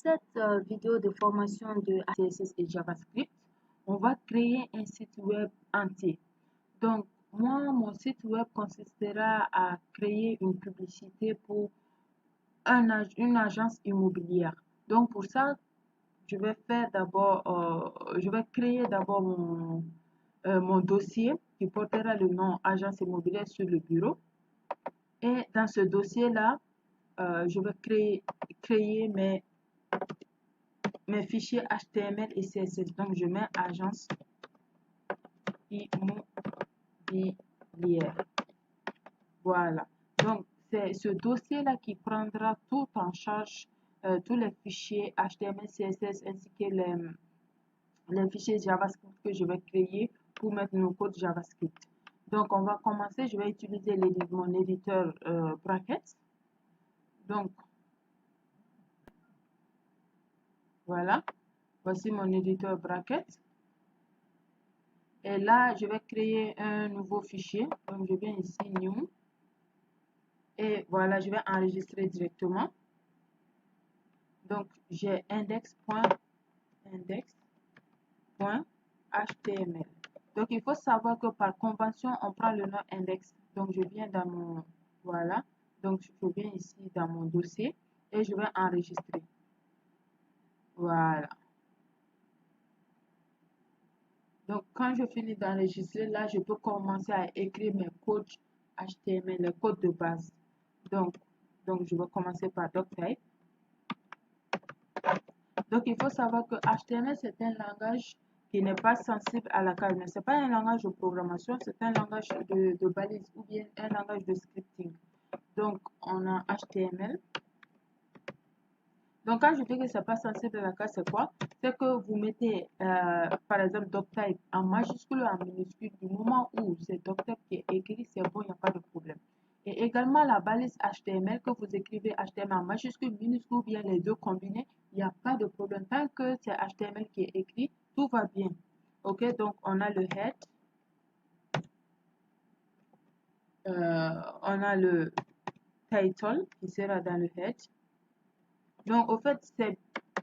cette vidéo de formation de CSS et JavaScript, on va créer un site web entier. Donc, moi, mon site web consistera à créer une publicité pour une agence immobilière. Donc, pour ça, je vais créer d'abord mon dossier qui portera le nom agence immobilière sur le bureau. Et dans ce dossier-là, je vais créer mes fichiers HTML et CSS. Donc, je mets agence immobilière. Voilà. Donc, c'est ce dossier-là qui prendra tout en charge, tous les fichiers HTML, CSS ainsi que les fichiers JavaScript que je vais créer pour mettre nos codes JavaScript. Donc, on va commencer. Je vais utiliser mon éditeur Brackets. Donc, voilà. Voici mon éditeur Brackets. Et là, je vais créer un nouveau fichier. Donc, je viens ici, New. Et voilà, je vais enregistrer directement. Donc, j'ai index.html. Donc, il faut savoir que par convention, on prend le nom index. Donc, je viens dans mon... Voilà. Donc, je viens ici dans mon dossier et je vais enregistrer. Voilà. Donc, quand je finis d'enregistrer, là, je peux commencer à écrire mes codes HTML, les codes de base. Donc je vais commencer par doctype. Donc, il faut savoir que HTML, c'est un langage qui n'est pas sensible à la case. Mais ce n'est pas un langage de programmation, c'est un langage de balise ou bien un langage de scripting. Donc, on a HTML. Donc, quand je dis que ce n'est pas sensible à la case, c'est quoi? C'est que vous mettez, par exemple, doctype en majuscule ou en minuscule. Du moment où c'est doctype qui est écrit, c'est bon, il n'y a pas de problème. Et également, la balise HTML, que vous écrivez HTML en majuscule, minuscule ou bien les deux combinés, il n'y a pas de problème. Tant que c'est HTML qui est écrit, tout va bien. Ok, donc on a le head. On a le title qui sera dans le head. Donc, au fait, c'est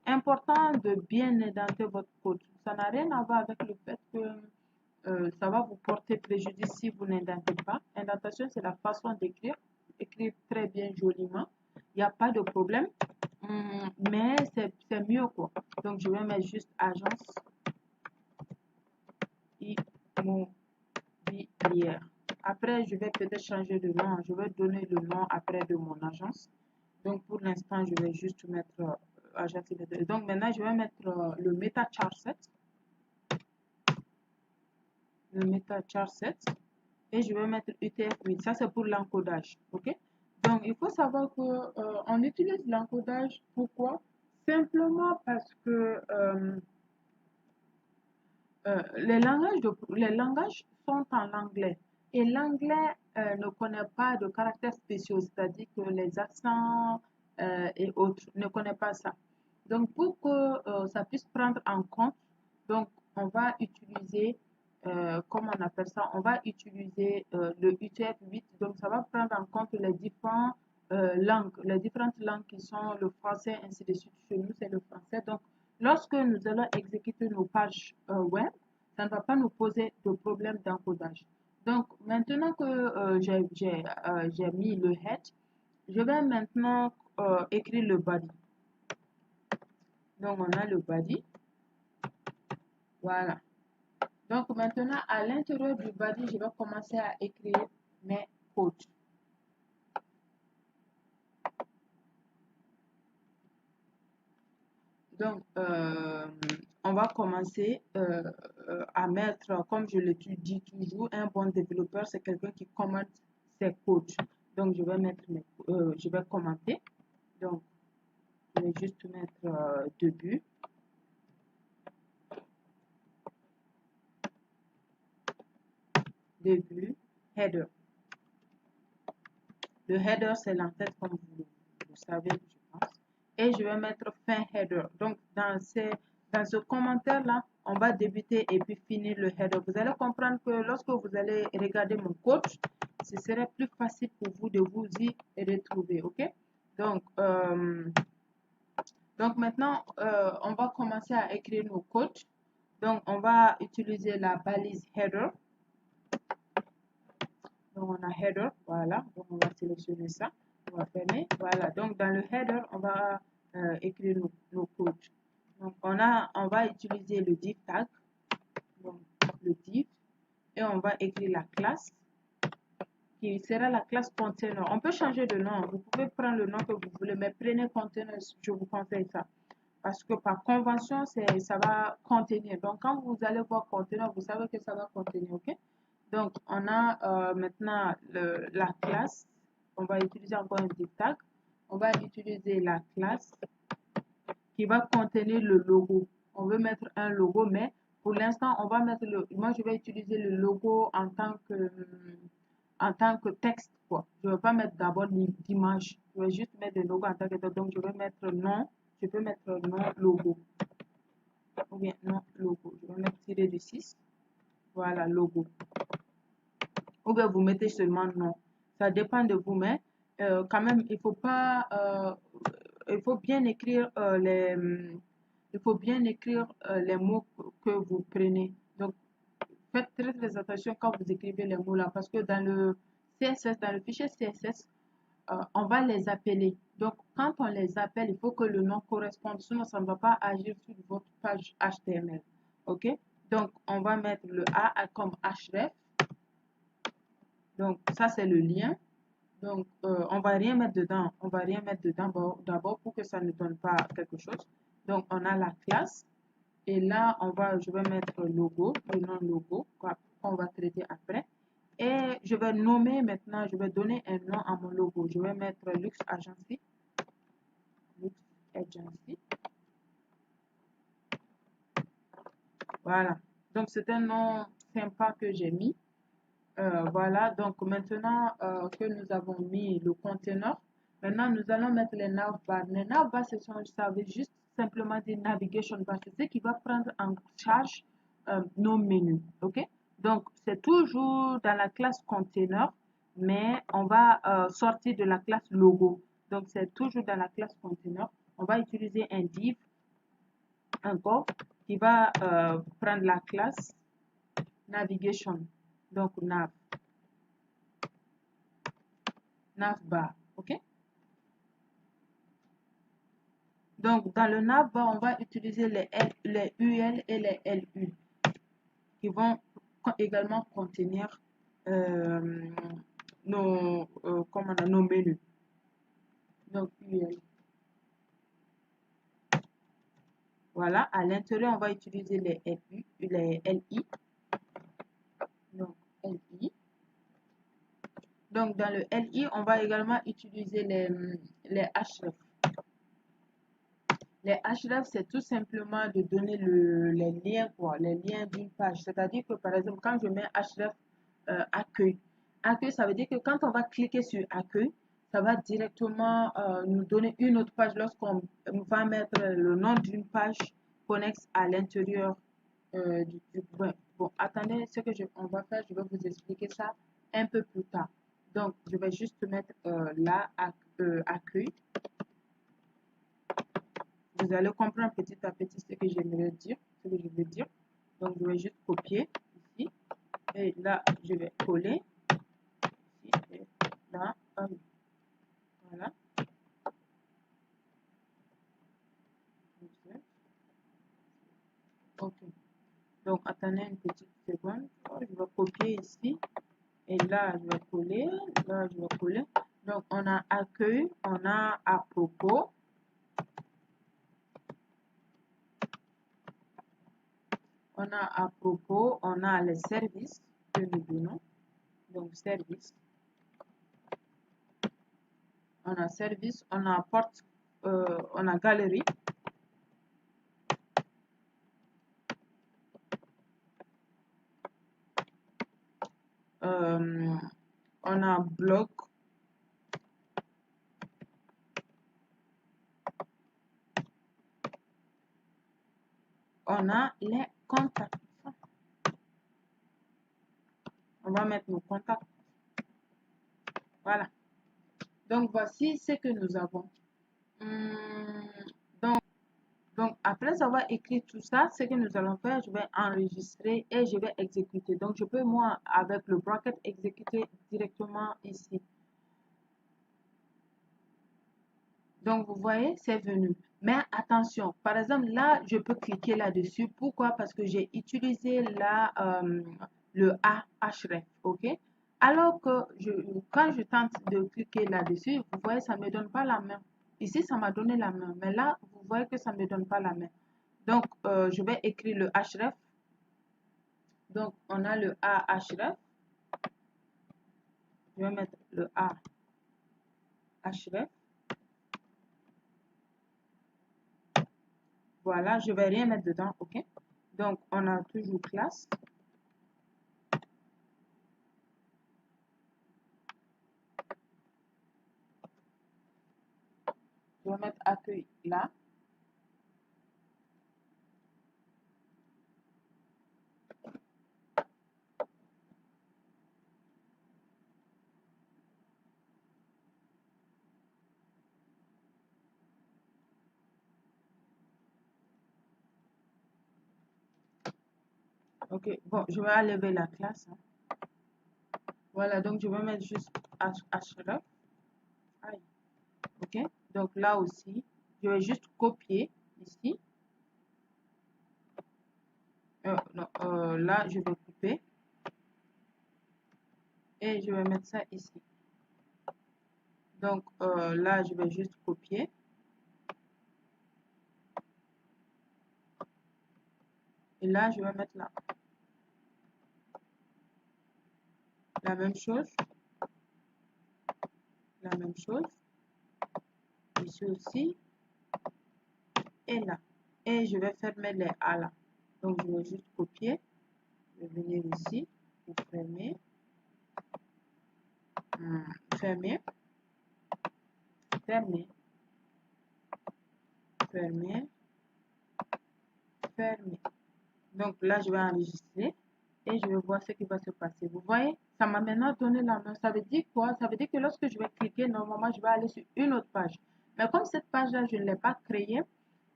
important de bien indenter votre code. Ça n'a rien à voir avec le fait que ça va vous porter préjudice si vous n'indentez pas. Indentation, c'est la façon d'écrire. Écrire très bien, joliment. Il n'y a pas de problème. Mais c'est mieux, quoi. Donc, je vais mettre juste agence immobilière. Après, je vais peut-être changer de nom. Je vais donner le nom après de mon agence. Donc, pour l'instant, je vais juste mettre agence immobilière. Donc, maintenant, je vais mettre le meta charset. Le meta charset. Et je vais mettre UTF-8. Ça, c'est pour l'encodage. OK? Donc, il faut savoir que on utilise l'encodage. Pourquoi? Simplement parce que les langages sont en anglais. Et l'anglais ne connaît pas de caractères spéciaux, c'est-à-dire que les accents et autres ne connaît pas ça. Donc, pour que ça puisse prendre en compte, donc on va utiliser, comment on appelle ça? On va utiliser le UTF-8. Donc, ça va prendre en compte les différentes langues qui sont le français, ainsi de suite. Chez nous, c'est le français. Donc, lorsque nous allons exécuter nos pages web, ça ne va pas nous poser de problème d'encodage. Donc, maintenant que j'ai mis le head, je vais maintenant écrire le body. Donc, on a le body. Voilà. Donc, maintenant, à l'intérieur du body, je vais commencer à écrire mes codes. Donc, on va commencer à mettre, comme je le dis toujours, un bon développeur, c'est quelqu'un qui commente ses codes. Donc, je vais commenter. Donc, je vais juste mettre début. Début, header. Le header, c'est l'entête, comme vous savez, je pense. Et je vais mettre fin header. Donc, dans ce commentaire-là, on va débuter et puis finir le header. Vous allez comprendre que lorsque vous allez regarder mon code, ce serait plus facile pour vous de vous y retrouver. OK? Donc Donc maintenant, on va commencer à écrire nos codes. Donc on va utiliser la balise header. Donc on a header, voilà. Donc on va sélectionner ça. On va fermer. Voilà. Donc dans le header, on va écrire nos codes. Donc on va utiliser le div tag. Donc le div. Et on va écrire la classe qui sera la classe container. On peut changer de nom. Vous pouvez prendre le nom que vous voulez, mais prenez container. Je vous conseille ça. Parce que par convention, ça va contenir. Donc, quand vous allez voir contenir, vous savez que ça va contenir, ok? Donc, on a maintenant la classe. On va utiliser encore un div tag. On va utiliser la classe qui va contenir le logo. On veut mettre un logo, mais pour l'instant, on va mettre moi, je vais utiliser le logo en tant que texte, quoi. Je ne vais pas mettre d'abord d'image. Je vais juste mettre le logo en tant que texte. Donc, je vais mettre nom. Je peux mettre nom logo. Ou bien non logo. Je vais mettre tiré du 6. Voilà, logo. Ou bien vous mettez seulement nom. Ça dépend de vous, mais quand même, il faut pas... il faut bien écrire les mots que vous prenez. Donc, faites très très attention quand vous écrivez les mots là, parce que dans le CSS, dans le fichier CSS, on va les appeler. Donc, quand on les appelle, il faut que le nom corresponde, sinon ça ne va pas agir sur votre page HTML. OK? Donc, on va mettre le A comme href. Donc, ça, c'est le lien. Donc, on va rien mettre dedans. On va rien mettre dedans d'abord pour que ça ne donne pas quelque chose. Donc, on a la classe. Et là, je vais mettre logo, le nom logo, qu'on va traiter après. Et je vais nommer maintenant, je vais donner un nom à mon logo. Je vais mettre Lux Agency. Lux Agency. Voilà. Donc, c'est un nom sympa que j'ai mis. Voilà. Donc, maintenant que nous avons mis le conteneur, maintenant, nous allons mettre les navbars. Les navbars, ça veut juste simplement dire navigation bar. C'est ce qui va prendre en charge nos menus. OK? Donc, c'est toujours dans la classe container, mais on va sortir de la classe logo. Donc, c'est toujours dans la classe container. On va utiliser un div encore qui va prendre la classe navigation. Donc, navbar. OK? Donc, dans le navbar, on va utiliser les UL et les LU qui vont également contenir nos menus. Donc, UL. Voilà, à l'intérieur, on va utiliser les LI. Donc, LI. Donc, dans le LI, on va également utiliser les href. Les href, c'est tout simplement de donner les liens, quoi, les liens d'une page. C'est-à-dire que, par exemple, quand je mets href accueil, accueil, ça veut dire que quand on va cliquer sur accueil, ça va directement nous donner une autre page lorsqu'on va mettre le nom d'une page connexe à l'intérieur du web. Bon, attendez, ce que on va faire, je vais vous expliquer ça un peu plus tard. Donc, je vais juste mettre là accueil. Vous allez comprendre petit à petit ce que j'aimerais dire, ce que je veux dire. Donc, je vais juste copier ici. Et là, je vais coller. Ici, et là, voilà. Ok. Donc, attendez une petite seconde. Je vais copier ici. Et là, je vais coller. Là, je vais coller. Donc, on a accueil, on a à propos. On a à propos, on a les services que nous donnons. Donc, service. On a service, on a porte, on a galerie. On a blog. On a les contacts. On va mettre nos contacts. Voilà. Donc, voici ce que nous avons. Donc, après avoir écrit tout ça, ce que nous allons faire, je vais enregistrer et je vais exécuter. Donc, je peux, moi, avec le bracket, exécuter directement ici. Donc, vous voyez, c'est venu. Mais attention, par exemple, là, je peux cliquer là-dessus. Pourquoi? Parce que j'ai utilisé le A href, OK? Alors que quand je tente de cliquer là-dessus, vous voyez, ça ne me donne pas la main. Ici, ça m'a donné la main. Mais là, vous voyez que ça ne me donne pas la main. Donc, je vais écrire le href. Donc, on a le A href. Je vais mettre le A href. Voilà, je vais rien mettre dedans, OK? Donc, on a toujours classe. Je vais mettre accueil là. OK, bon, je vais enlever la classe. Hein. Voilà, donc je vais mettre juste href. Aïe. OK, donc là aussi, je vais juste copier ici. Non, là, je vais couper. Et je vais mettre ça ici. Donc là, je vais juste copier. Et là, je vais mettre là. La même chose. La même chose. Ici aussi. Et là. Et je vais fermer les A là. Donc, je vais juste copier. Je vais venir ici. Pour fermer. Fermer. Fermer. Fermer. Fermer. Donc là, je vais enregistrer et je vais voir ce qui va se passer. Vous voyez, ça m'a maintenant donné la main. Ça veut dire quoi? Ça veut dire que lorsque je vais cliquer, normalement, je vais aller sur une autre page. Mais comme cette page-là, je ne l'ai pas créée,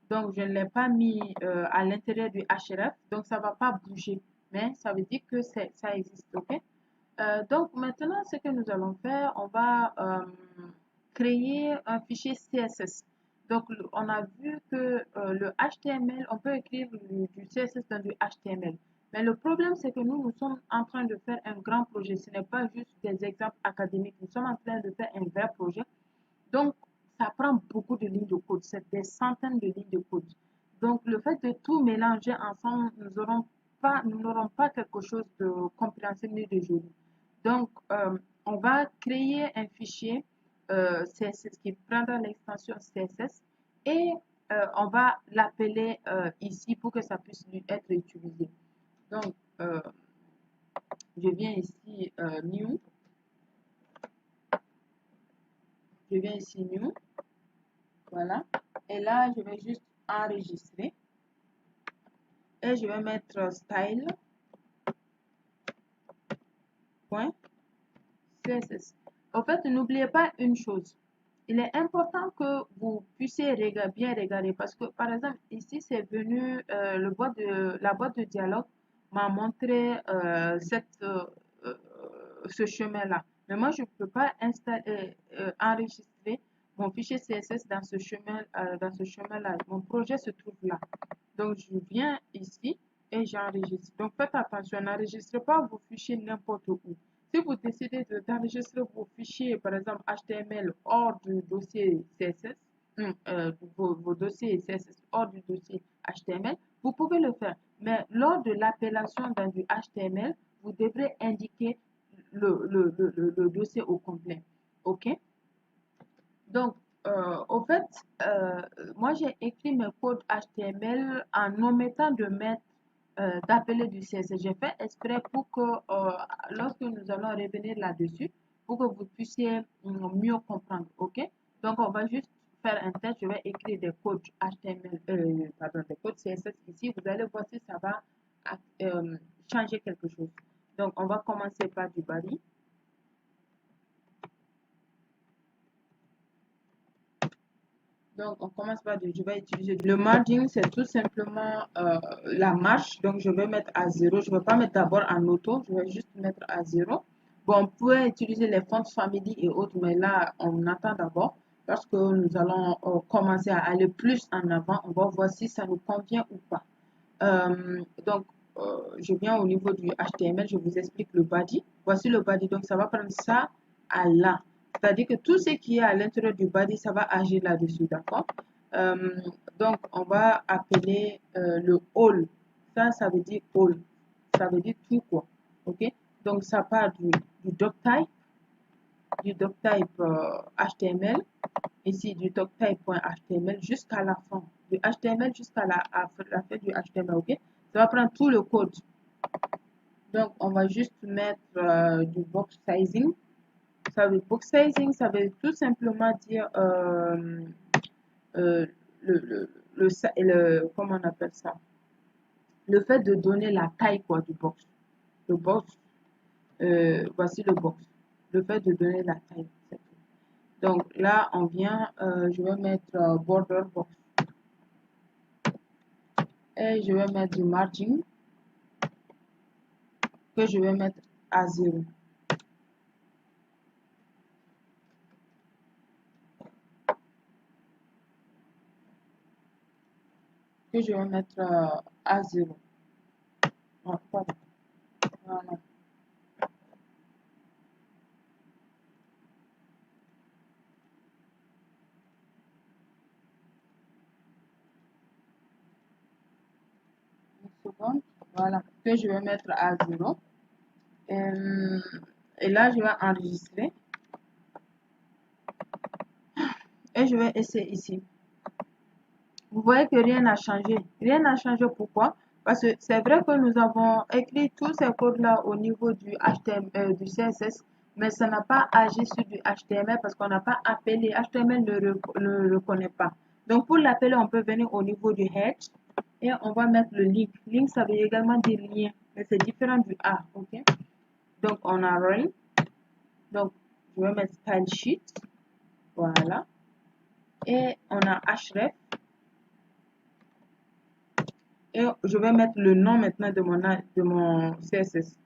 donc je ne l'ai pas mis à l'intérieur du href, donc ça ne va pas bouger. Mais ça veut dire que ça existe, ok? Donc maintenant, ce que nous allons faire, on va créer un fichier CSS. Donc, on a vu que le HTML, on peut écrire du CSS dans du HTML. Mais le problème, c'est que nous sommes en train de faire un grand projet. Ce n'est pas juste des exemples académiques. Nous sommes en train de faire un vrai projet. Donc, ça prend beaucoup de lignes de code. C'est des centaines de lignes de code. Donc, le fait de tout mélanger ensemble, nous n'aurons pas quelque chose de compréhensible ni de joli. Donc, on va créer un fichier CSS qui prendra l'extension CSS et on va l'appeler ici pour que ça puisse être utilisé. Donc, je viens ici New. Je viens ici New. Voilà. Et là, je vais juste enregistrer. Et je vais mettre style. CSS. En fait, n'oubliez pas une chose. Il est important que vous puissiez bien regarder parce que, par exemple, ici, c'est venu, la boîte de dialogue m'a montré ce chemin-là. Mais moi, je ne peux pas enregistrer mon fichier CSS dans ce chemin-là. Mon projet se trouve là. Donc, je viens ici et j'enregistre. Donc, faites attention, n'enregistrez pas vos fichiers n'importe où. Si vous décidez d'enregistrer vos fichiers, par exemple HTML, hors du dossier CSS, vos dossiers CSS hors du dossier HTML, vous pouvez le faire. Mais lors de l'appellation dans du HTML, vous devrez indiquer le dossier au complet. OK? Donc, au fait, moi j'ai écrit mes codes HTML en omettant de mettre d'appeler du CSS. J'ai fait exprès pour que lorsque nous allons revenir là-dessus, pour que vous puissiez mieux comprendre. OK? Donc, on va juste faire un test. Je vais écrire des codes HTML, des codes CSS ici. Vous allez voir si ça va changer quelque chose. Donc, on va commencer par du body. Donc, on commence par, je vais utiliser le margin, c'est tout simplement la marche. Donc, je vais mettre à 0. Je ne vais pas mettre d'abord en auto, je vais juste mettre à 0. Bon, on peut utiliser les fonts family et autres, mais là, on attend d'abord. Lorsque nous allons commencer à aller plus en avant, on va voir si ça nous convient ou pas. Donc, je viens au niveau du HTML, je vous explique le body. Voici le body, donc ça va prendre ça à là. C'est-à-dire que tout ce qui est à l'intérieur du body, ça va agir là-dessus, d'accord? Euh, donc, on va appeler le all. Ça veut dire all. Ça veut dire tout, quoi. OK? Donc, ça part du doctype HTML, ici du doctype.html jusqu'à la fin. Du HTML jusqu'à la fin du HTML, OK? Ça va prendre tout le code. Donc, on va juste mettre du box sizing. Box sizing, ça veut tout simplement dire euh, comment on appelle ça? Le fait de donner la taille quoi, du box. Le box, voici le box. Le fait de donner la taille, c'est tout. Donc là, on vient, je vais mettre border box. Et je vais mettre du margin que je vais mettre à 0. Que je vais mettre à 0. Ah, pardon. Voilà. Une seconde. Voilà. Que je vais mettre à 0. Et là, je vais enregistrer. Et je vais essayer ici. Vous voyez que rien n'a changé. Rien n'a changé. Pourquoi? Parce que c'est vrai que nous avons écrit tous ces codes-là au niveau du HTML, du CSS, mais ça n'a pas agi sur du HTML parce qu'on n'a pas appelé. HTML ne le reconnaît pas. Donc, pour l'appeler, on peut venir au niveau du head et on va mettre le link. Link, ça veut également dire lien, mais c'est différent du A. OK? Donc, on a rain. Donc, je vais mettre style sheet. Voilà. Et on a href. Et je vais mettre le nom maintenant de mon CSS.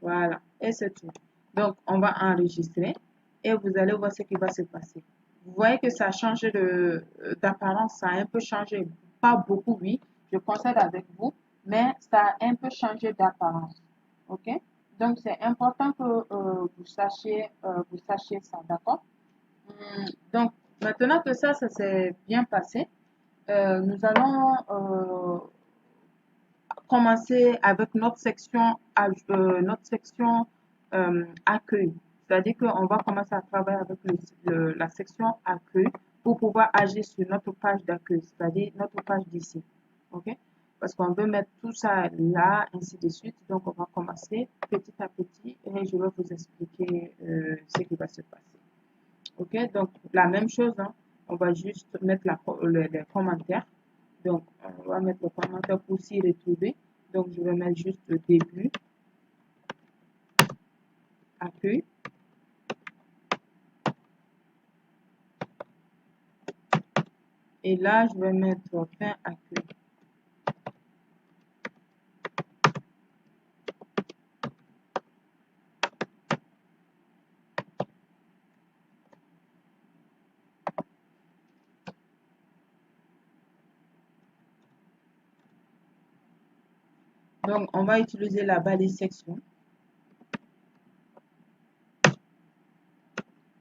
Voilà. Et c'est tout. Donc, on va enregistrer. Et vous allez voir ce qui va se passer. Vous voyez que ça a changé d'apparence. Ça a un peu changé. Pas beaucoup, oui. Je concède avec vous. Mais ça a un peu changé d'apparence. OK? Donc, c'est important que vous sachiez ça. D'accord? Donc, maintenant que ça s'est bien passé, nous allons commencer avec notre section accueil. C'est-à-dire qu'on va commencer à travailler avec la section accueil pour pouvoir agir sur notre page d'accueil, c'est-à-dire notre page d'ici. OK? Parce qu'on veut mettre tout ça là, ainsi de suite. Donc, on va commencer petit à petit et je vais vous expliquer ce qui va se passer. OK? Donc, la même chose, hein, on va juste mettre les commentaires. Donc, on va mettre le commentaire pour s'y retrouver. Donc, je vais mettre juste le début, accueil. Et là, je vais mettre fin accueil. Donc, on va utiliser la balise section.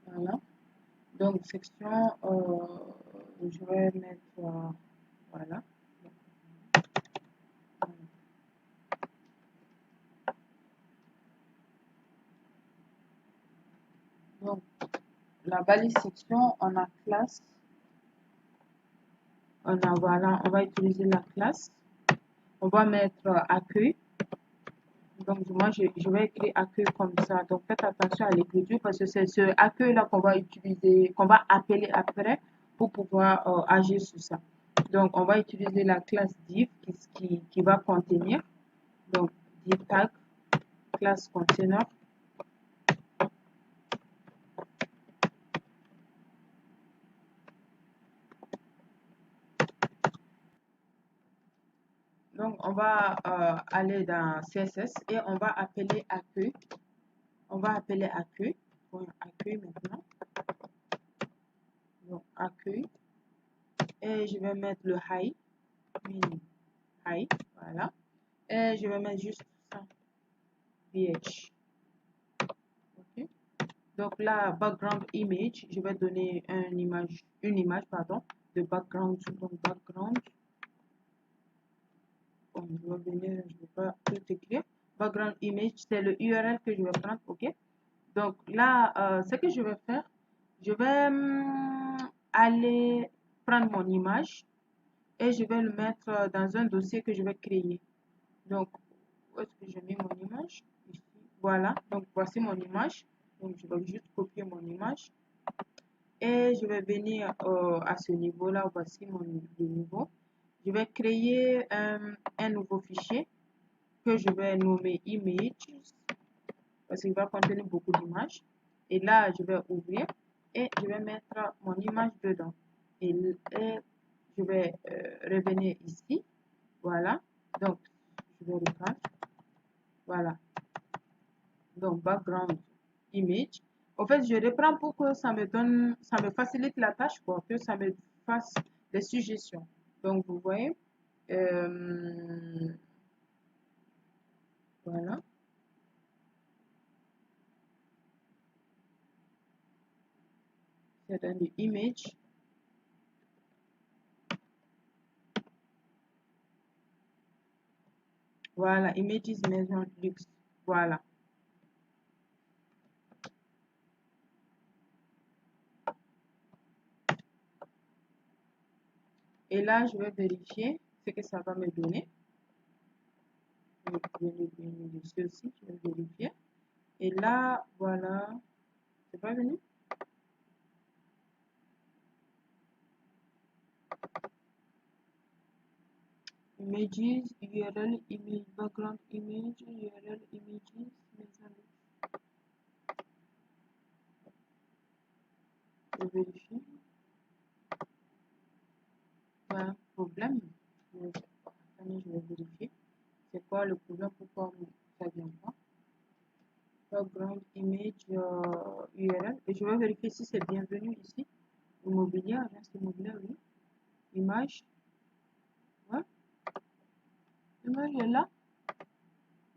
Voilà. Donc, section, je vais mettre, voilà. Donc, la balise section, on a classe. Voilà, on va utiliser la classe. On va mettre accueil. Donc, moi, je vais écrire accueil comme ça. Donc, faites attention à l'écriture parce que c'est ce accueil-là qu'on va utiliser, qu'on va appeler après pour pouvoir agir sur ça. Donc, on va utiliser la classe div qui va contenir. Donc, div tag, classe container. Donc, on va aller dans CSS et on va appeler accueil. On va appeler accueil. Point accueil maintenant. Donc, accueil. Et je vais mettre le high. High. Voilà. Et je vais mettre juste ça. VH. OK. Donc là, background image, je vais donner une image de background. Donc background. Bon, je vais venir, je ne vais pas tout écrire. Background image, c'est le URL que je vais prendre, ok? Donc là, ce que je vais faire, je vais aller prendre mon image et je vais le mettre dans un dossier que je vais créer. Donc, où est-ce que j'ai mis mon image? Ici. Voilà, donc voici mon image. Donc, je vais juste copier mon image. Et je vais venir à ce niveau-là. Voici mon niveau. Je vais créer un nouveau fichier que je vais nommer images parce qu'il va contenir beaucoup d'images. Et là, je vais ouvrir et je vais mettre mon image dedans. Et je vais revenir ici. Voilà. Donc, je vais reprendre. Voilà. Donc, background image. En fait, je reprends pour que ça me facilite la tâche, quoi, que ça me fasse des suggestions. Donc, vous voyez, voilà. C'est dans le image. Voilà, images maison luxe. Voilà. Et là, je vais vérifier ce que ça va me donner. Je vais venir dessus aussi, je vais vérifier. Et là, voilà. C'est pas venu? Images, URL, image, background image, URL, images, maison luxe. Je vérifie. Il y a un problème. Attendez, je vais vérifier. C'est quoi le problème? Pourquoi ça vient pas? Background image URL. Et je vais vérifier si c'est bienvenu ici. Immobilier, agence immobilière, oui. Image. Ouais. L'image est là.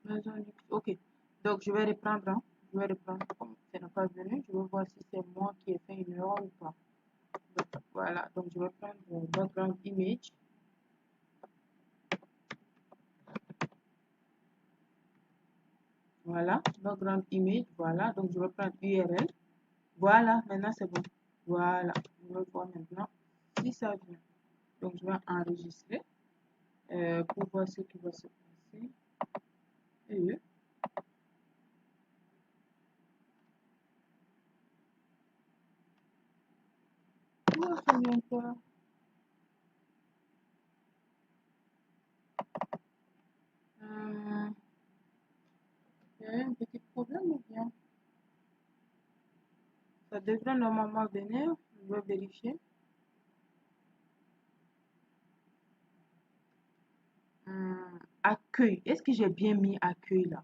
Maison luxe. Ok. Donc je vais reprendre. Hein. Je vais reprendre comme ça n'est pas venu. Je vais voir si c'est moi qui ai fait une erreur ou pas. Donc, voilà. Donc je vais prendre le background image. Voilà. Background image. Voilà. Donc je vais prendre URL. Voilà. Maintenant c'est bon. Voilà. Je vais voir maintenant si ça vient. Donc je vais enregistrer pour voir ce qui va se passer. Et oh, ça vient pas. Il y a un petit problème ou bien? Ça devrait normalement venir. Je vais vérifier. Accueil. Est-ce que j'ai bien mis accueil là?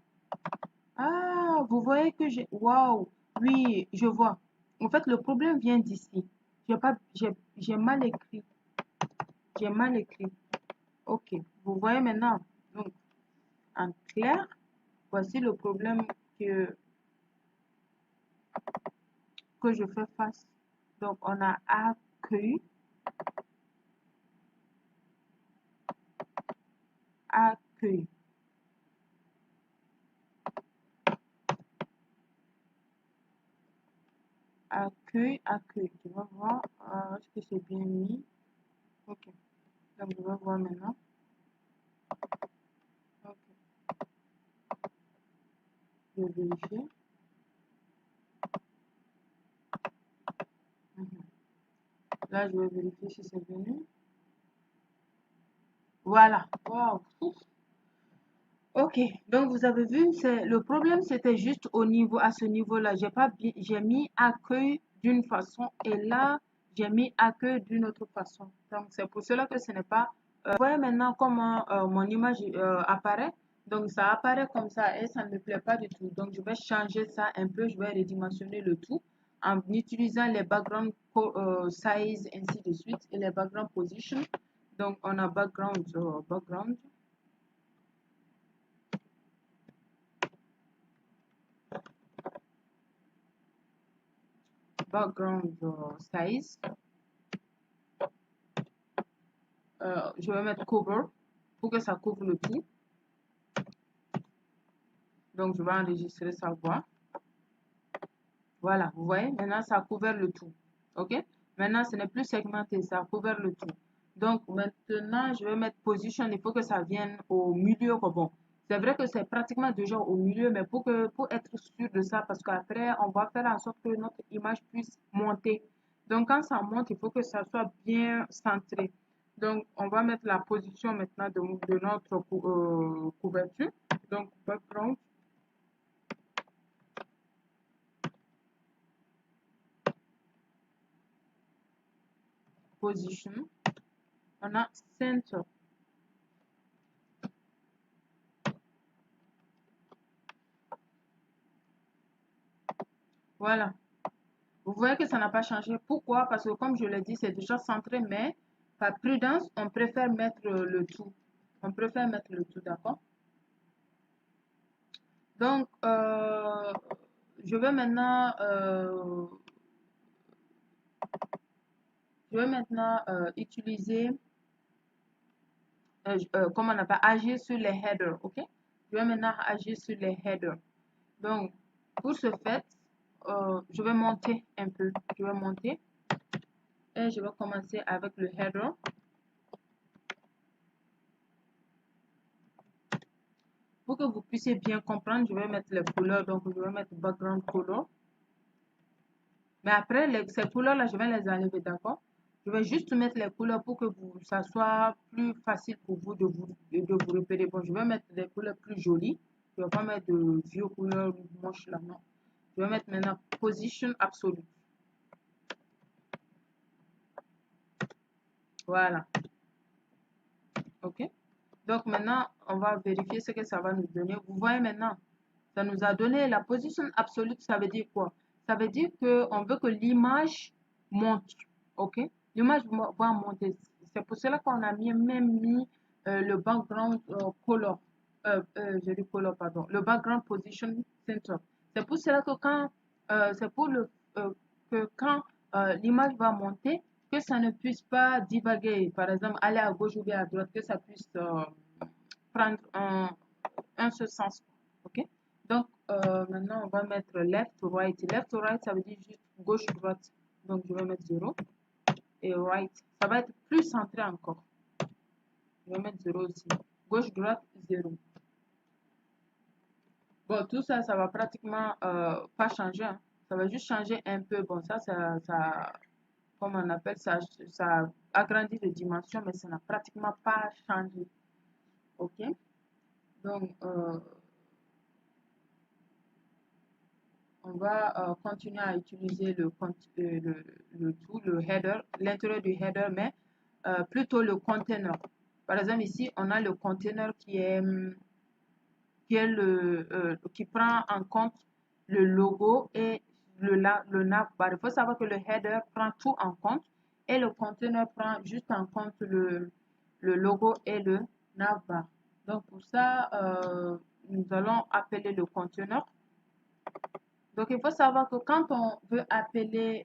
Ah, vous voyez que j'ai... Waouh! Oui, je vois. En fait, le problème vient d'ici. J'ai mal écrit. J'ai mal écrit. Ok. Vous voyez maintenant. Donc, en clair, voici le problème que je fais face. Donc, on a accueil. Accueil. Accueil. Je vais voir. Est-ce que c'est bien mis? Ok. Donc, je vais voir maintenant. Ok. Je vais vérifier. Là, je vais vérifier si c'est venu. Voilà. Wow. Ok. Donc, vous avez vu, le problème, c'était juste à ce niveau-là. J'ai mis accueil d'une façon et là, j'ai mis accueil d'une autre façon. Donc, c'est pour cela que ce n'est pas Vous voyez maintenant comment mon image apparaît. Donc, ça apparaît comme ça et ça ne me plaît pas du tout. Donc, je vais changer ça un peu. Je vais redimensionner le tout en utilisant les background size, ainsi de suite, et les background position. Donc, on a background, size. Je vais mettre cover pour que ça couvre le tout. Donc, je vais enregistrer sa voix. Voilà, vous voyez, maintenant ça a couvert le tout. OK? Maintenant, ce n'est plus segmenté, ça a couvert le tout. Donc, maintenant, je vais mettre position. Il faut que ça vienne au milieu. Bon, c'est vrai que c'est pratiquement déjà au milieu, mais pour être sûr de ça, parce qu'après, on va faire en sorte que notre image puisse monter. Donc, quand ça monte, il faut que ça soit bien centré. Donc, on va mettre la position maintenant de notre couverture. Donc, background. Position. On a center. Voilà. Vous voyez que ça n'a pas changé. Pourquoi? Parce que comme je l'ai dit, c'est déjà centré, mais par prudence, on préfère mettre le tout. On préfère mettre le tout, d'accord? Donc, je vais maintenant, utiliser, comment on appelle, agir sur les headers, ok? Je vais maintenant agir sur les headers. Donc, pour ce fait, je vais monter un peu. Je vais monter et je vais commencer avec le header. Pour que vous puissiez bien comprendre, je vais mettre les couleurs. Donc, je vais mettre background color. Mais après, ces couleurs-là, je vais les enlever, d'accord? Je vais juste mettre les couleurs pour que ça soit plus facile pour vous de vous repérer. Bon, je vais mettre des couleurs plus jolies. Je ne vais pas mettre de vieux couleurs moches là, non. Je vais mettre maintenant position absolue. Voilà. OK? Donc maintenant, on va vérifier ce que ça va nous donner. Vous voyez maintenant, ça nous a donné la position absolue. Ça veut dire quoi? Ça veut dire qu'on veut que l'image monte. OK? L'image va monter. C'est pour cela qu'on a même mis le background color. Je dis color, pardon. Le background position center. C'est pour cela que quand l'image va monter, que ça ne puisse pas divaguer, par exemple, aller à gauche ou bien à droite, que ça puisse prendre un seul sens. OK? Donc, maintenant, on va mettre left to right. Left to right, ça veut dire juste gauche-droite. Donc, je vais mettre 0. Et right, ça va être plus centré encore. Je vais mettre 0 aussi. Gauche-droite, 0. Bon, tout ça, ça va pratiquement pas changer. Hein. Ça va juste changer un peu. Bon, ça comme on appelle ça, ça agrandit de dimension, mais ça n'a pratiquement pas changé. OK? Donc, on va continuer à utiliser le tout, le header, l'intérieur du header, mais plutôt le container. Par exemple, ici, on a le container qui prend en compte le logo et le navbar. Il faut savoir que le header prend tout en compte et le container prend juste en compte le logo et le navbar. Donc pour ça, nous allons appeler le container. Donc il faut savoir que quand on veut appeler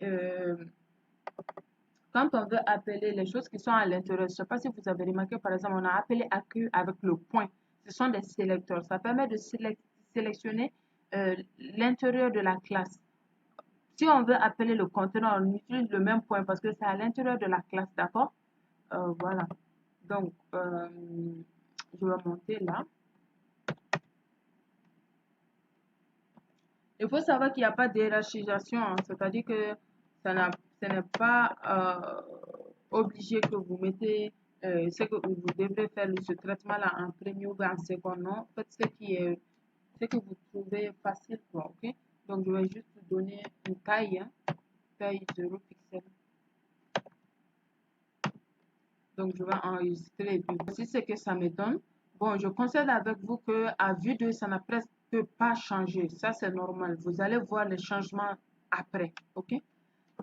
les choses qui sont à l'intérieur, je ne sais pas si vous avez remarqué, par exemple, on a appelé AQ avec le point. Ce sont des sélecteurs. Ça permet de sélectionner l'intérieur de la classe. Si on veut appeler le conteneur, on utilise le même point parce que c'est à l'intérieur de la classe, d'accord? Voilà. Donc, je vais monter là. Il faut savoir qu'il n'y a pas de hiérarchisation, hein, c'est-à-dire que ce n'est pas obligé que vous mettez ce que vous devrez faire ce traitement-là en premier ou en second. Non, faites ce que vous trouvez facile, quoi, ok? Donc, je vais juste donner une taille, hein, taille 0 pixel. Donc, je vais enregistrer et puis voici ce que ça me donne. Bon, je concède avec vous que à vue d'œil, ça n'a presque pas changé. Ça, c'est normal. Vous allez voir les changements après. OK?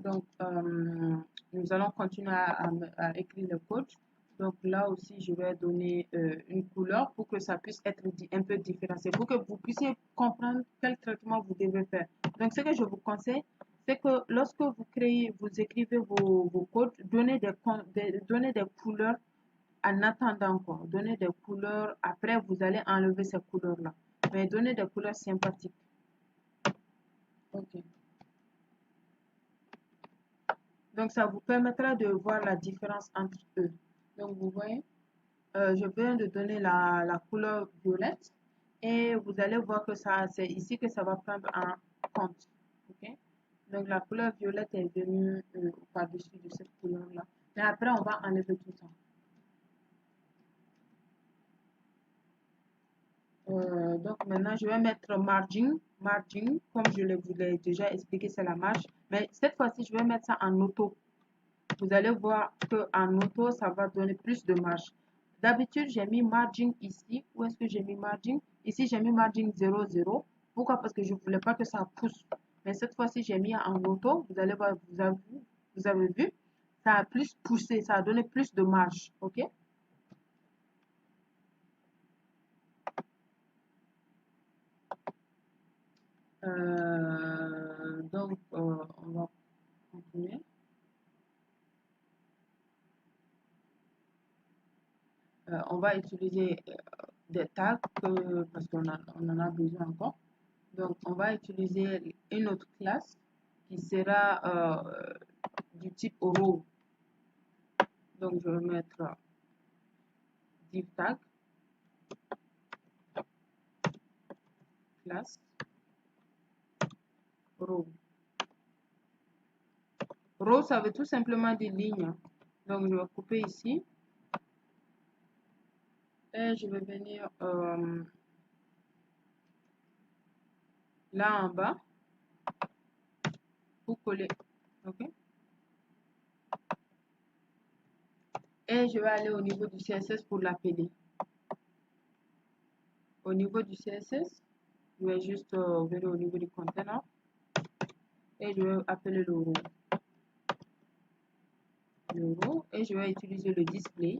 Donc, nous allons continuer à écrire le code. Donc, là aussi, je vais donner une couleur pour que ça puisse être un peu différencié, pour que vous puissiez comprendre quel traitement vous devez faire. Donc, ce que je vous conseille, c'est que lorsque vous créez, vous écrivez vos codes, donnez des couleurs en attendant quoi. Donnez des couleurs, après vous allez enlever ces couleurs-là. Mais donnez des couleurs sympathiques. Ok. Donc ça vous permettra de voir la différence entre eux. Donc vous voyez, je viens de donner la couleur violette et vous allez voir que c'est ici que ça va prendre en compte. Ok. Donc la couleur violette est venue par-dessus de cette couleur-là. Mais après, on va enlever tout ça. Donc maintenant, je vais mettre margin. Margin, comme je vous l'ai déjà expliqué, c'est la marge. Mais cette fois-ci, je vais mettre ça en auto. Vous allez voir qu'en auto, ça va donner plus de marge. D'habitude, j'ai mis margin ici. Où est-ce que j'ai mis margin? Ici, j'ai mis margin 0, 0. Pourquoi? Parce que je ne voulais pas que ça pousse. Mais cette fois-ci, j'ai mis en auto. Vous allez voir, vous avez vu, ça a plus poussé, ça a donné plus de marge. OK? Donc, on va continuer. On va utiliser des tags parce qu'on en a besoin encore. Donc, on va utiliser une autre classe qui sera du type row. Donc, je vais mettre div tag classe row. Row, ça veut tout simplement dire ligne. Donc, je vais couper ici. Et je vais venir là en bas pour coller. OK? Et je vais aller au niveau du CSS pour l'appeler. Au niveau du CSS, je vais juste venir au niveau du container et je vais appeler le row. Et je vais utiliser le display.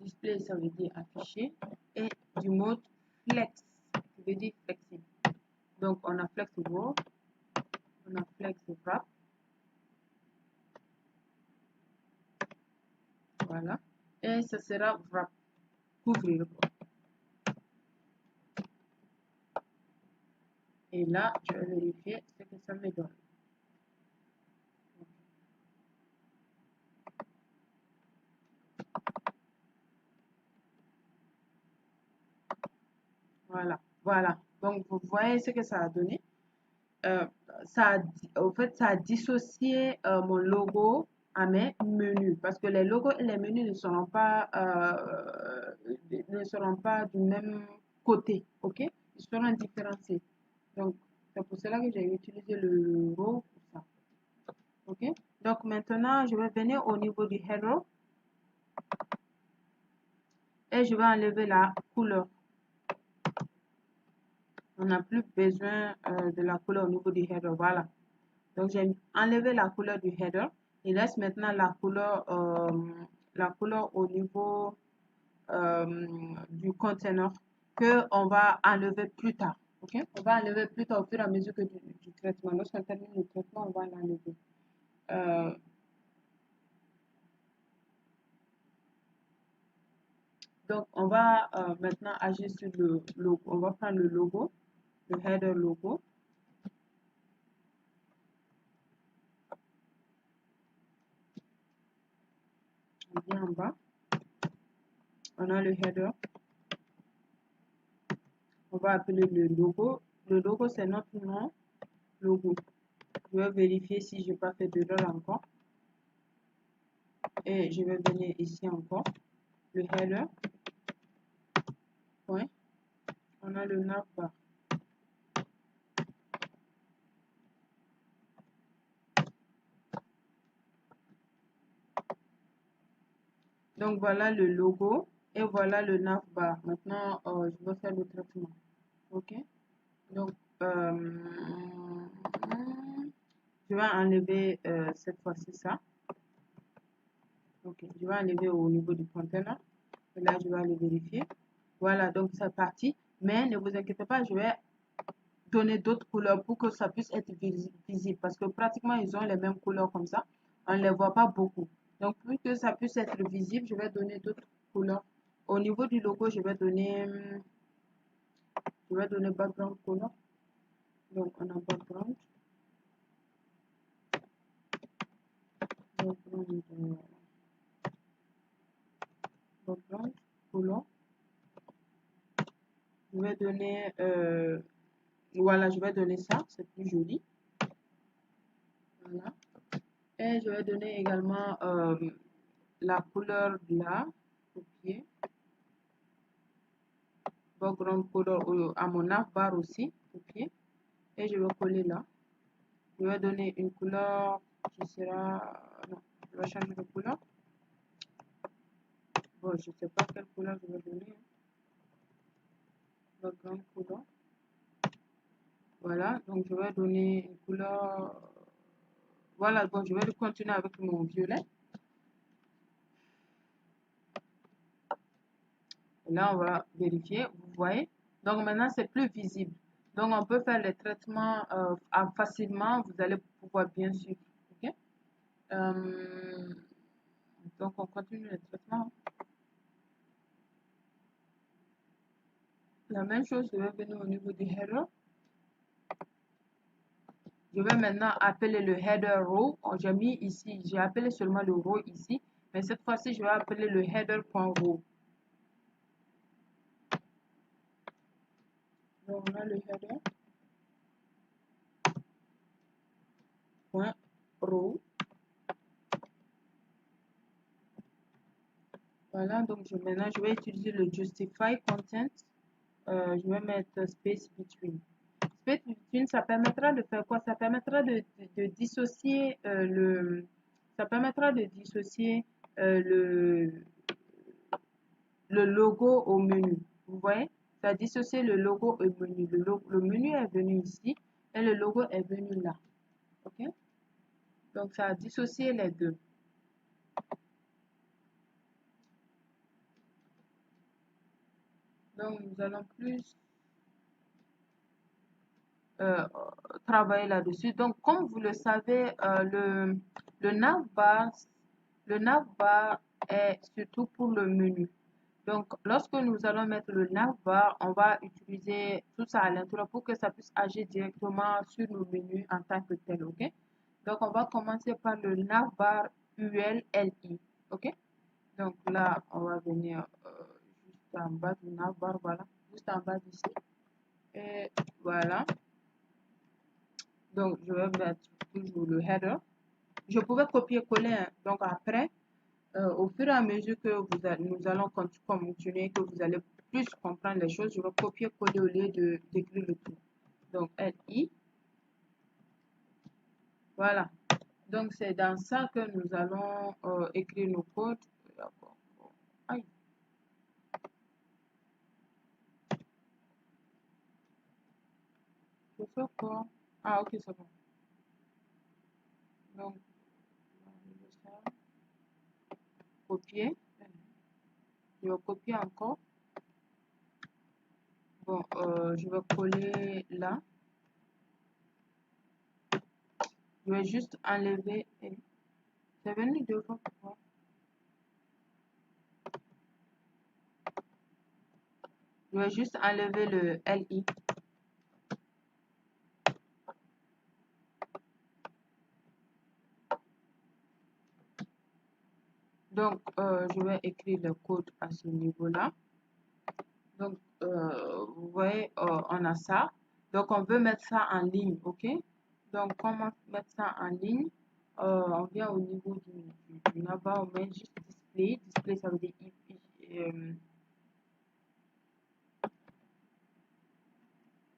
Display, ça veut dire afficher. Et du mode flex, ça veut dire flexible. Donc, on a flex row, on a flex wrap. Voilà. Et ça sera wrap, couvrir. Et là, je vais vérifier ce que ça me donne. Voilà, voilà. Donc, vous voyez ce que ça a donné. En fait, ça a dissocié mon logo à mes menus parce que les logos et les menus ne seront pas du même côté, ok? Ils seront différenciés. Donc, c'est pour cela que j'ai utilisé le row pour ça, ok? Donc, maintenant, je vais venir au niveau du header et je vais enlever la couleur. On n'a plus besoin de la couleur au niveau du header, voilà. Donc, j'ai enlevé la couleur du header. Il reste maintenant la couleur au niveau du conteneur que on va enlever plus tard. Ok? On va enlever plus tard au fur et à mesure que du traitement. Lorsqu'on termine le traitement, on va l'enlever. Donc, on va maintenant agir sur le logo. On va prendre le logo, le header logo. On vient en bas. On a le header. On va appeler le logo. Le logo, c'est notre nom, logo. Je vais vérifier si je n'ai pas fait d'erreur encore. Et je vais venir ici encore. Le header. Point. On a le navbar. Donc voilà le logo et voilà le navbar. Maintenant, je vais faire le traitement. Ok. Donc, je vais enlever cette fois-ci ça. Ok, je vais enlever au niveau du conteneur. Et là, je vais aller vérifier. Voilà, donc c'est parti. Mais ne vous inquiétez pas, je vais donner d'autres couleurs pour que ça puisse être visible. Parce que pratiquement, ils ont les mêmes couleurs comme ça. On ne les voit pas beaucoup. Donc, pour que ça puisse être visible, je vais donner d'autres couleurs. Au niveau du logo, je vais donner background color. Donc, on a background. Background color. Je vais donner, voilà, je vais donner ça, c'est plus joli. Voilà. Et je vais donner également la couleur là, copier. Background color à mon navbar aussi, copier. Et je vais coller là. Je vais donner une couleur qui sera, non, je vais changer de couleur. Bon, je ne sais pas quelle couleur je vais donner. Background color. Voilà, donc je vais donner une couleur. Voilà, bon, je vais continuer avec mon violet. Et là, on va vérifier, vous voyez. Donc maintenant, c'est plus visible. Donc on peut faire les traitements facilement, vous allez pouvoir bien suivre. Ok. Donc on continue les traitements. La même chose, je vais venir au niveau du header. Je vais maintenant appeler le header row. J'ai mis ici, j'ai appelé seulement le row ici. Mais cette fois-ci, je vais appeler le header.row. Donc on a le header.row. Voilà, donc maintenant je vais utiliser le justify content. Je vais mettre space between. Space between, ça permettra de faire quoi? Ça permettra de dissocier ça permettra de dissocier le logo au menu. Vous voyez? Ça a dissocié le logo au menu. Le menu est venu ici et le logo est venu là. Ok? Donc ça a dissocié les deux. Donc nous allons plus travailler là-dessus. Donc, comme vous le savez, le navbar est surtout pour le menu. Donc, lorsque nous allons mettre le navbar, on va utiliser tout ça à l'intérieur pour que ça puisse agir directement sur nos menus en tant que tel, ok? Donc, on va commencer par le navbar ULLI, ok? Donc là, on va venir juste en bas du navbar, voilà, juste en bas d'ici. Et voilà. Donc, je vais mettre toujours le header. Je pouvais copier-coller. Hein. Donc, après, au fur et à mesure que nous allons continuer, que vous allez plus comprendre les choses, je vais copier-coller au lieu d'écrire le tout. Donc, LI. Voilà. Donc, c'est dans ça que nous allons écrire nos codes. D'accord. Aïe. Je fais quoi? Ah, ok, c'est bon. Donc, copier. Je vais copier encore. Bon, je vais coller là. Je vais juste enlever. C'est venu deux fois. Pourquoi? Je vais juste enlever le LI. Donc, je vais écrire le code à ce niveau-là. Donc, vous voyez, on a ça. Donc, on veut mettre ça en ligne, OK? Donc, comment mettre ça en ligne? On vient au niveau du navbar, on met juste display. Display, ça veut dire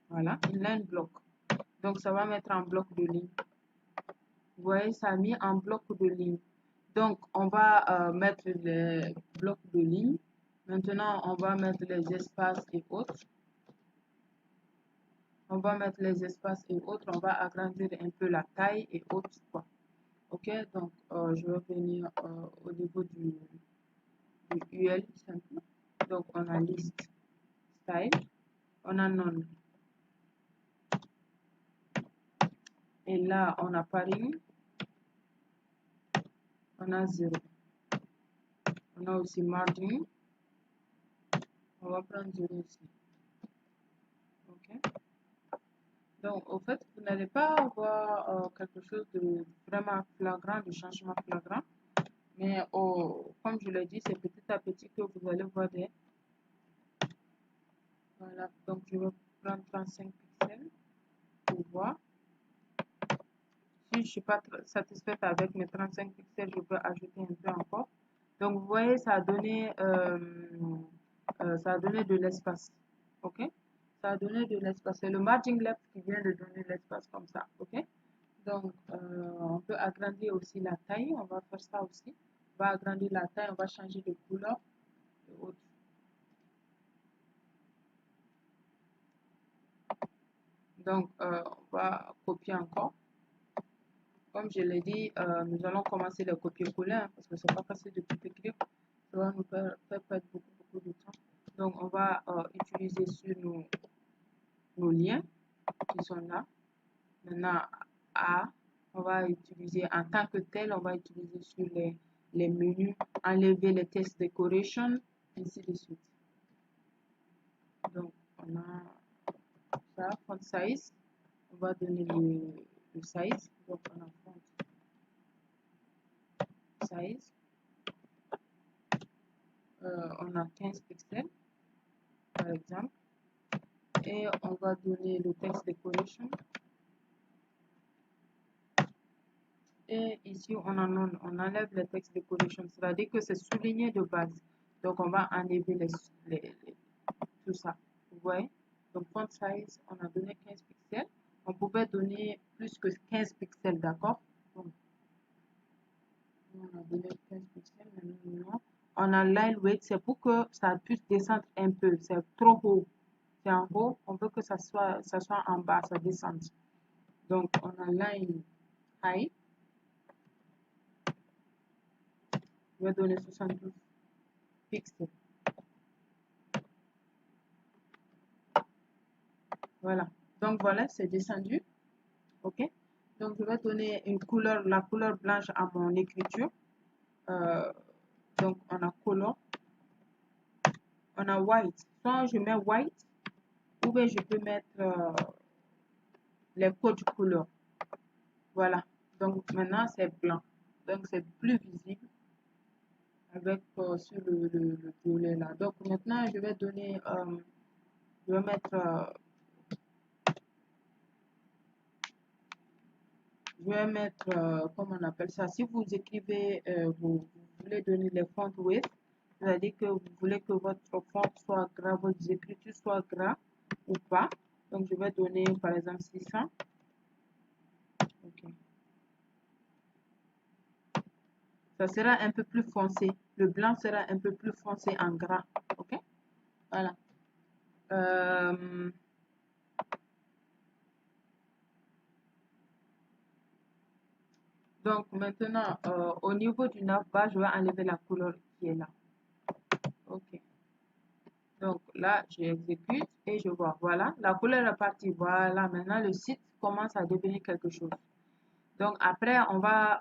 voilà, inline block. Donc, ça va mettre en bloc de ligne. Vous voyez, ça a mis en bloc de ligne. Donc, on va mettre les blocs de ligne. Maintenant, on va mettre les espaces et autres. On va mettre les espaces et autres. On va agrandir un peu la taille et autres, quoi. Ok, donc je vais venir au niveau du UL simple. Donc, on a list style. On a none. Et là, on a padding. On a 0. On a aussi margin. On va prendre 0 aussi. Ok. Donc, au fait, vous n'allez pas avoir quelque chose de vraiment flagrant, de changement flagrant. Mais comme je l'ai dit, c'est petit à petit que vous allez voir des... Voilà. Donc, je vais prendre 35 pixels pour voir. Si je ne suis pas satisfaite avec mes 35 pixels, je peux ajouter un peu encore. Donc, vous voyez, ça a donné de l'espace. OK? Ça a donné de l'espace. C'est le margin left qui vient de donner l'espace comme ça. OK? Donc, on peut agrandir aussi la taille. On va faire ça aussi. On va agrandir la taille. On va changer de couleur. Donc, on va copier encore. Comme je l'ai dit, nous allons commencer le copier-coller parce que c'est pas facile de tout écrire. Ça va nous faire perdre beaucoup de temps. Donc, on va utiliser sur nos liens qui sont là. Maintenant, on va utiliser en tant que tel, on va utiliser sur les menus, enlever les text decoration, ainsi de suite. Donc, on a ça, font size. On va donner le size. Donc, on a font size. On a 15 pixels, par exemple. Et on va donner le text decoration. Et ici, on enlève le text decoration, c'est-à-dire que c'est souligné de base. Donc, on va enlever tout ça. Vous voyez? Donc, font size, on a donné 15 pixels. On pouvait donner plus que 15 pixels, d'accord? Donc, on a donné 15 pixels, maintenant, on a line weight, c'est pour que ça puisse descendre un peu. C'est trop haut. C'est en haut, on veut que ça soit en bas, ça descende. Donc, on a line height. Je vais donner 72 pixels. Voilà. Donc, voilà, c'est descendu. OK. Donc, je vais donner la couleur blanche à mon écriture. Donc, on a color. On a white. Soit je mets white, ou bien je peux mettre les codes couleurs. Voilà. Donc, maintenant, c'est blanc. Donc, c'est plus visible avec sur le violet là. Donc, maintenant, je vais donner, je vais mettre, comment on appelle ça? Si vous écrivez, vous voulez donner les font width, c'est-à-dire que vous voulez que votre font soit gras, vos écritures soient gras ou pas. Donc, je vais donner, par exemple, 600. OK. Ça sera un peu plus foncé. Le blanc sera un peu plus foncé en gras. OK? Voilà. Donc, maintenant, au niveau du navbar, je vais enlever la couleur qui est là. OK. Donc, là, j'exécute et je vois. Voilà, la couleur est partie. Voilà, maintenant, le site commence à devenir quelque chose. Donc, après, on va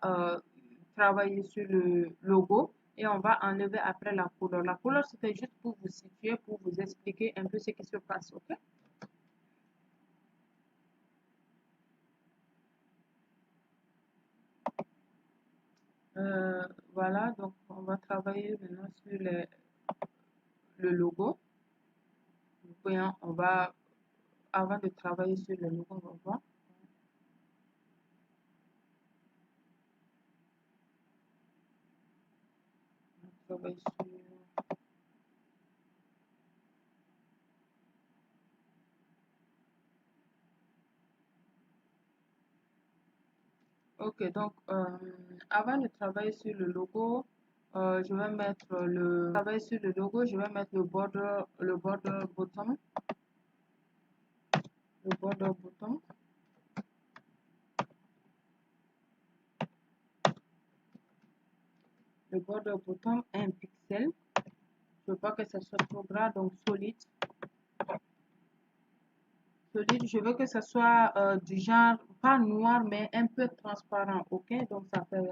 travailler sur le logo et on va enlever après la couleur. La couleur, c'était juste pour vous situer, pour vous expliquer un peu ce qui se passe. OK? Voilà, donc on va travailler maintenant sur le logo. Voyons, avant de travailler sur le logo, on va voir. On va travailler sur... Ok, donc avant de travailler sur le logo, je vais mettre travailler sur le logo, je vais mettre le border bottom, le border bottom, le border bottom 1 pixel. Je veux pas que ça soit trop gras, donc solide. Solide, je veux que ça soit du genre, pas noir, mais un peu transparent, ok? Donc ça fait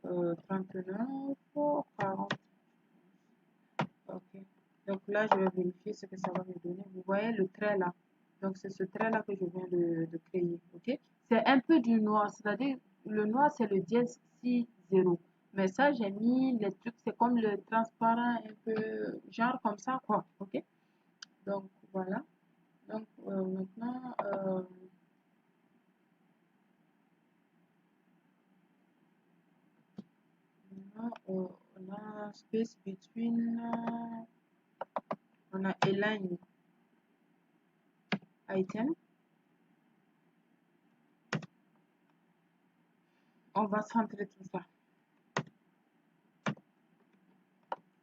39 ou 40. Ok. Donc là, je vais vérifier ce que ça va me donner. Vous voyez le trait là. Donc c'est ce trait là que je viens de créer, ok? C'est un peu du noir, c'est-à-dire le noir c'est le dièse 6-0. Mais ça, j'ai mis les trucs, c'est comme le transparent, un peu genre comme ça, quoi, ok? Donc voilà. Donc maintenant, on a space between, on a align item. On va centrer tout ça.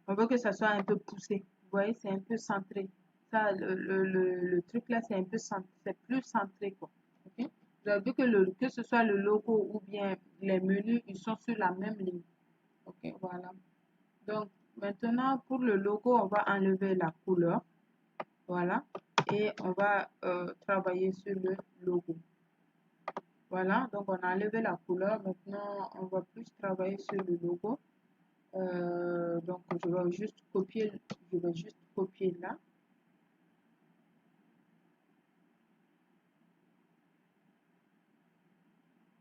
On veut que ça soit un peu poussé. Vous voyez, c'est un peu centré. Ça, le truc là, c'est un peu centré, c'est plus centré, quoi. Ok? Vous avez vu que ce soit le logo ou bien les menus, ils sont sur la même ligne. Ok, voilà. Donc, maintenant, pour le logo, on va enlever la couleur. Voilà. Et on va travailler sur le logo. Voilà. Donc, on a enlevé la couleur. Maintenant, on va plus travailler sur le logo. Donc, je vais juste copier là.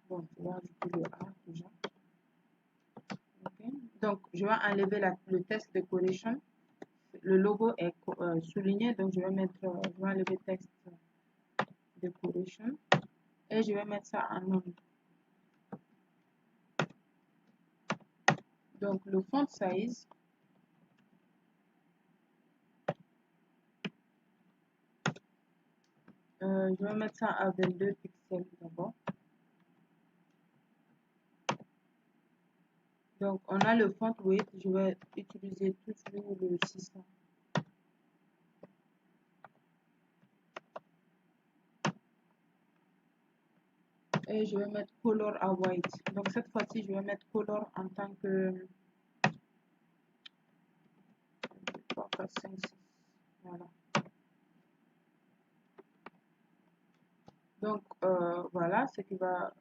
Bon, je vais ajouter le A déjà. Okay. Donc, je vais enlever le text decoration. Le logo est souligné, donc je vais enlever text decoration et je vais mettre ça en nom. Donc, le font size, je vais mettre ça à 22 pixels d'abord. Donc, on a le font weight, je vais utiliser toujours le 600. Et je vais mettre color à white. Donc, cette fois-ci, je vais mettre color en tant que 3, 4, 5, 6. Voilà. Donc, voilà ce qui va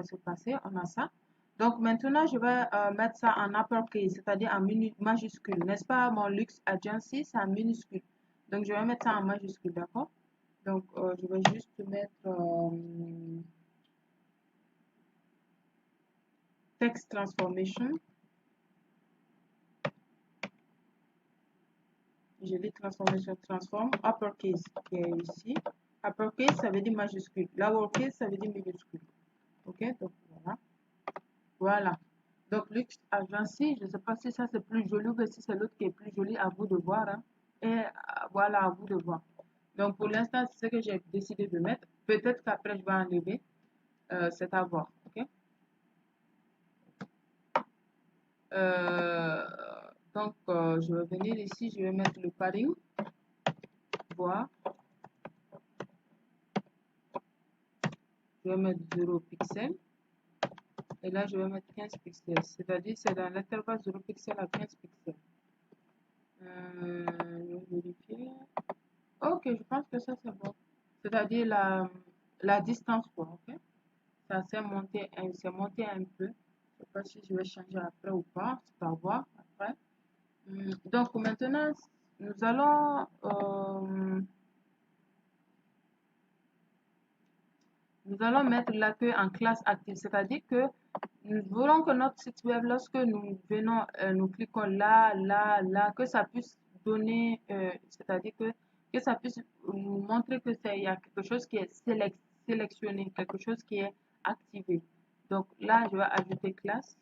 se passer. On a ça. Donc, maintenant, je vais mettre ça en uppercase, c'est-à-dire en majuscule. N'est-ce pas? Mon Luxe Agency, c'est en minuscule. Donc, je vais mettre ça en majuscule, d'accord? Donc, je vais juste mettre Text Transformation. Je dis Transformation, Transform, uppercase qui est ici. Uppercase, ça veut dire majuscule. Lowercase, ça veut dire minuscule. Ok? Donc, voilà. Voilà. Donc, Luxe Agency, je ne sais pas si ça c'est plus joli ou si c'est l'autre qui est plus joli, à vous de voir. Hein. Et voilà, à vous de voir. Donc, pour l'instant, c'est ce que j'ai décidé de mettre. Peut-être qu'après, je vais enlever. C'est à voir. Ok? Euh, donc, je vais venir ici, je vais mettre le padding. Voir. Je vais mettre 0 pixels. Et là, je vais mettre 15 pixels. C'est-à-dire, c'est dans l'intervalle 0 pixels à 15 pixels. Je vais vérifier. Ok, je pense que ça, c'est bon. C'est-à-dire la distance, quoi. Ok? Ça s'est monté, monté un peu. Je ne sais pas si je vais changer après ou pas. C'est à voir après. Donc, maintenant, nous allons... nous allons mettre l'accueil en classe active, c'est-à-dire que nous voulons que notre site web, lorsque nous venons, nous cliquons là, là, là, que ça puisse donner, c'est-à-dire que ça puisse nous montrer que il y a quelque chose qui est sélectionné, quelque chose qui est activé. Donc là, je vais ajouter classe.